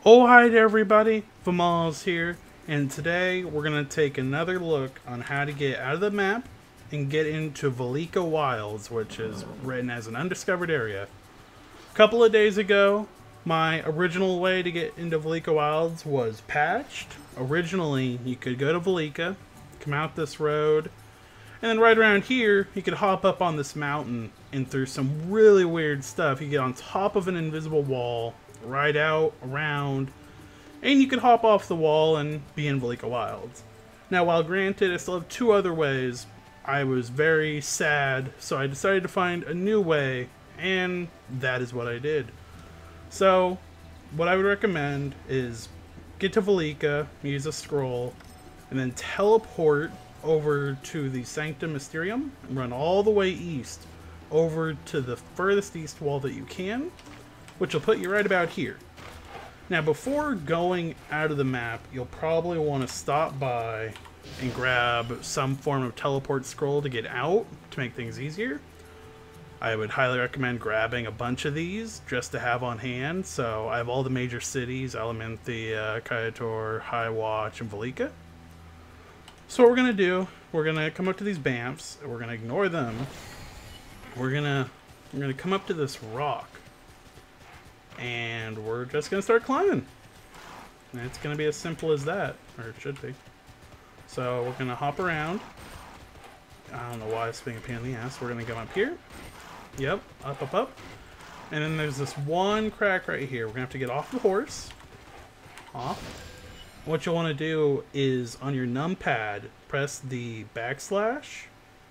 Oh, hi to everybody, Vammalles here, and today we're going to take another look on how to get out of the map and get into Velika Wilds, which is written as an undiscovered area. A couple of days ago, my original way to get into Velika Wilds was patched. Originally, you could go to Velika, come out this road, and then right around here, you could hop up on this mountain and through some really weird stuff. You get on top of an invisible wall, ride out, around, and you could hop off the wall and be in Velika Wilds. Now, while granted, I still have two other ways, I was very sad, so I decided to find a new way, and that is what I did. So, what I would recommend is get to Velika, use a scroll, and then teleport over to the Sanctum Mysterium and run all the way east over to the furthest east wall that you can, which will put you right about here. Now, before going out of the map, you'll probably want to stop by and grab some form of teleport scroll to get out to make things easier. I would highly recommend grabbing a bunch of these just to have on hand. So I have all the major cities: Elementhia, Kayator, Highwatch, and Velika. So what we're going to do, we're going to come up to these bamfs, and we're going to ignore them. We're going to come up to this rock, and we're just going to start climbing. And it's going to be as simple as that, or it should be. So we're going to hop around. I don't know why it's being a pain in the ass. We're going to come up here. Yep, up, up, up. And then there's this one crack right here. We're going to have to get off the horse. Off. What you'll want to do is on your numpad, press the backslash,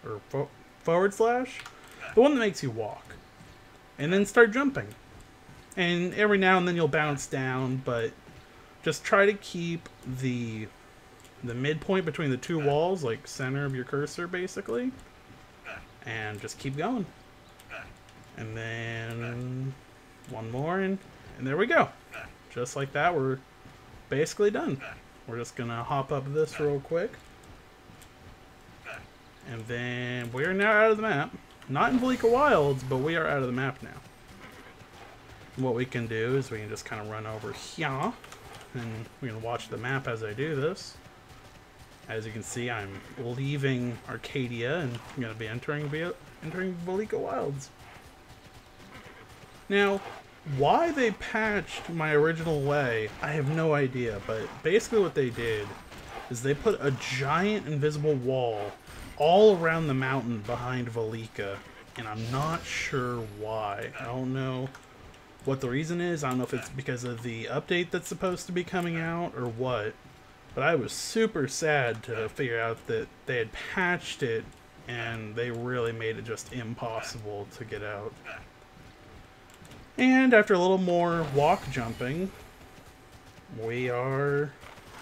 or forward slash, the one that makes you walk. And then start jumping. And every now and then you'll bounce down, but just try to keep the midpoint between the two walls, like center of your cursor basically, and just keep going. And then one more, and there we go. Just like that, we're basically done. We're just gonna hop up this real quick, and then we're now out of the map. Not in Velika Wilds, but we are out of the map now. What we can do is we can just kind of run over here, and we can watch the map as I do this. As you can see, I'm leaving Arcadia and I'm going to be entering Velika Wilds. Now, why they patched my original way, I have no idea, but basically what they did is they put a giant invisible wall all around the mountain behind Velika, and I'm not sure why. I don't know what the reason is. I don't know if it's because of the update that's supposed to be coming out or what. But I was super sad to figure out that they had patched it and they really made it just impossible to get out. And after a little more walk jumping, we are,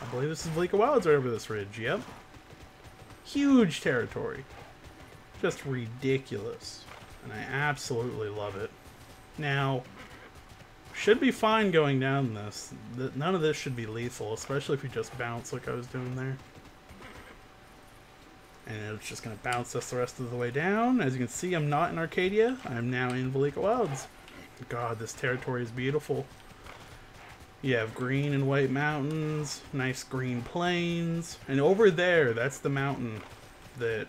I believe this is Velika Wilds right over this ridge, yep. Huge territory. Just ridiculous. And I absolutely love it. Now, should be fine going down this. None of this should be lethal, especially if you just bounce like I was doing there. And it's just going to bounce us the rest of the way down. As you can see, I'm not in Arcadia. I'm now in Velika Wilds. God, this territory is beautiful. You have green and white mountains, nice green plains, and over there, that's the mountain that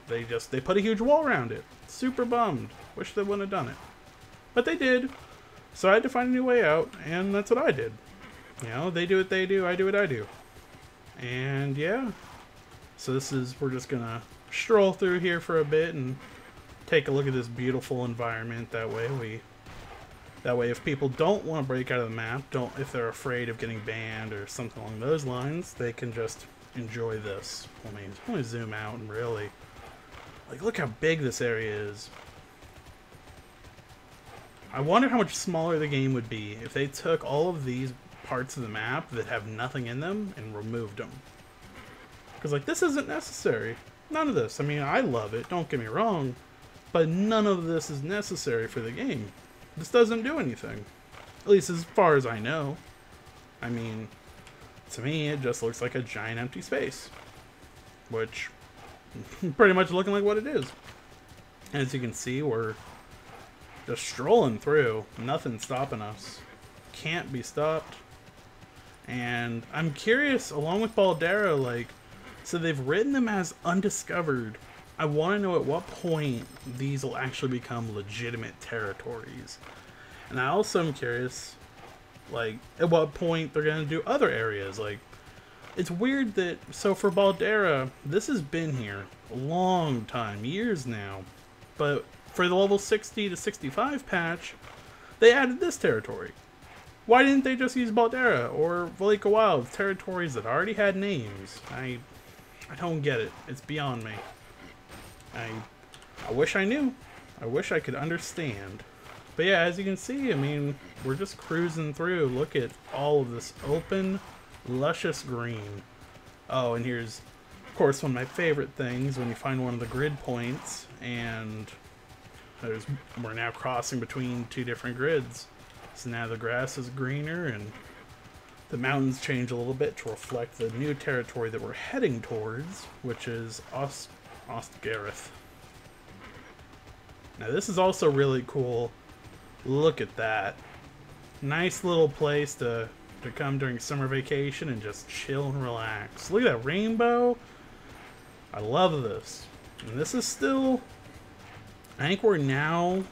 they put a huge wall around it. Super bummed. Wish they wouldn't have done it. But they did. So I had to find a new way out, and that's what I did. You know, they do what they do, I do what I do. And yeah. So we're just gonna stroll through here for a bit and take a look at this beautiful environment. That way if people don't want to break out of the map, if they're afraid of getting banned or something along those lines, they can just enjoy this. Let me zoom out and really, like, look how big this area is. I wonder how much smaller the game would be if they took all of these parts of the map that have nothing in them and removed them. Because, like, this isn't necessary. None of this. I mean, I love it, don't get me wrong, but none of this is necessary for the game. This doesn't do anything. At least as far as I know. I mean, to me, it just looks like a giant empty space. Which, pretty much looking like what it is. As you can see, we're just strolling through. Nothing stopping us. Can't be stopped. And I'm curious, along with Baldera, like, so they've written them as undiscovered. I want to know at what point these will actually become legitimate territories. And I also am curious, like, at what point they're going to do other areas. Like, it's weird that, so for Baldera, this has been here a long time, years now. But for the level 60 to 65 patch, they added this territory. Why didn't they just use Baldera or Velika Wilds, territories that already had names? I don't get it. It's beyond me. I wish I knew. I wish I could understand. But yeah, as you can see, I mean, we're just cruising through. Look at all of this open, luscious green. Oh, and here's, of course, one of my favorite things when you find one of the grid points, and we're now crossing between two different grids. So now the grass is greener, and the mountains change a little bit to reflect the new territory that we're heading towards, which is Ostgareth. Now this is also really cool. Look at that. Nice little place to come during summer vacation and just chill and relax. Look at that rainbow. I love this. And this is still, I think we're now,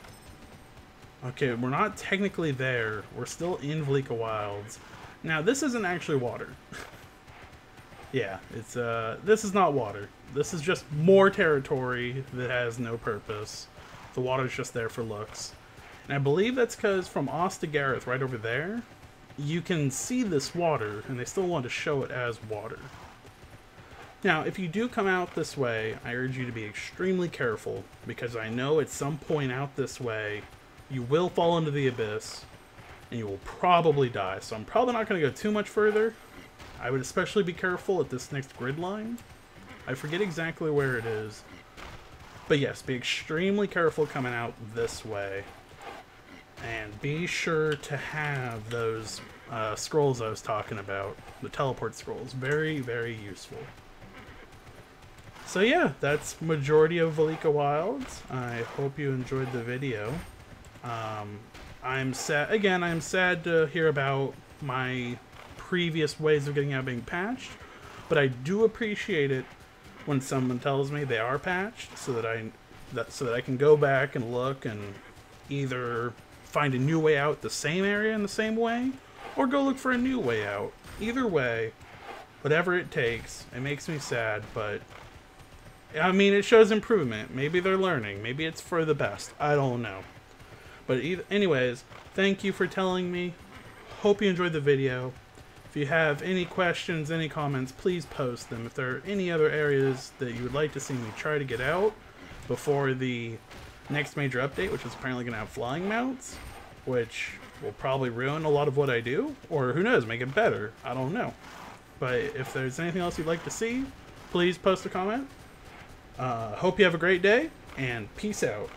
okay, we're not technically there. We're still in Velika Wilds. Now this isn't actually water. Yeah, it's this is not water. This is just more territory that has no purpose. The water's just there for looks. And I believe that's because from Ostgareth, right over there, you can see this water, and they still want to show it as water. Now, if you do come out this way, I urge you to be extremely careful, because I know at some point out this way, you will fall into the abyss, and you will probably die. So I'm probably not going to go too much further. I would especially be careful at this next grid line. I forget exactly where it is. But yes, be extremely careful coming out this way. And be sure to have those scrolls I was talking about. The teleport scrolls. Very, very useful. So yeah, that's majority of Velika Wilds. I hope you enjoyed the video. I'm sad to hear about my previous ways of getting out being patched, but I do appreciate it when someone tells me they are patched, so that I can go back and look and either find a new way out the same area in the same way, or go look for a new way out. Either way, whatever it takes. It makes me sad, but I mean, it shows improvement. Maybe they're learning. Maybe it's for the best. I don't know. But anyways, thank you for telling me. Hope you enjoyed the video. If you have any questions, any comments, please post them. If there are any other areas that you would like to see me try to get out before the next major update, which is apparently going to have flying mounts, which will probably ruin a lot of what I do, or who knows, make it better. I don't know. But if there's anything else you'd like to see, please post a comment. Hope you have a great day, and peace out.